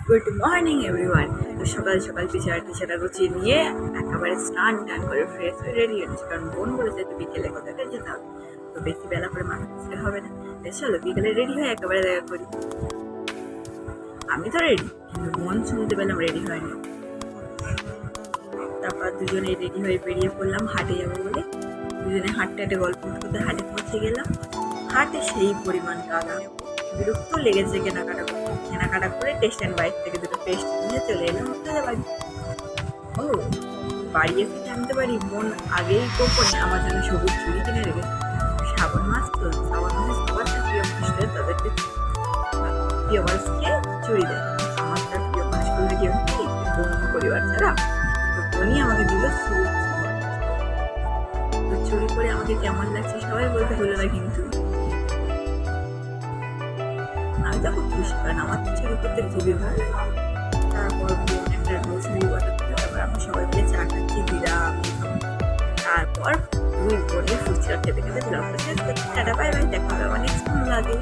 Good morning everyone. তো সকাল সকাল টিচারটা গুছিয়ে নিয়ে একেবারে স্নান টান করে ফ্রেশ হয়ে রেডি হয়েছে, কারণ বোন বলেছে যে বিকেলে কোথায় যেতে হবে, তো বেশি বেলা করে মাথা পিছলে হবে না। চলো বিকেলে রেডি হয়ে একেবারে দেখা করি। আমি তো রেডি, কিন্তু বোন শুনতে পেলাম রেডি হয়নি। তারপর দুজনে রেডি হয়ে বেরিয়ে পড়লাম হাটে যাবো বলে। দুজনে হাঁটতে হাঁটে গল্প করতে হাটে পৌঁছে গেলাম। হাটে সেই পরিমাণ কাদা, বিরক্ত লেগেছে কেনাকাটা করে টেস্ট অ্যান্ড বাইক থেকে দুটো পেস্ট নিয়ে চলে এলাম আপনাদের বাড়ি। ও, বাড়ি এসে জানতে পারি বোন আগেই গোপনে আমার জন্য সবুজ চুড়ি কিনে রেখেছে। শ্রাবণ মাস তো, শ্রাবণ মাসে সবার প্রিয় মানুষদের তাদেরকে প্রিয় মানুষকে চুড়ি দেয়। আমার তার প্রিয় মানুষ বলতে কেউ নেই বোন পরিবার ছাড়া, তো বোনই আমাকে দিল সবুজ চুড়ি করে। আমাকে কেমন লাগছে সবাই বলতে হলো না, কিন্তু আমি তখন খুশি, কারণ আমার চুরি করতে খুবই ভালো লাগে। তারপর বোন একটা রোজমেরি ওয়াটার দিল, তারপর আমরা সবাই মিলে চা খাচ্ছি দিলাম। তারপর দুই বোনে ফুচকা খেতে খেতে দিলাম। টাটা বাই বাই, দেখা হবে অনেক লাগে।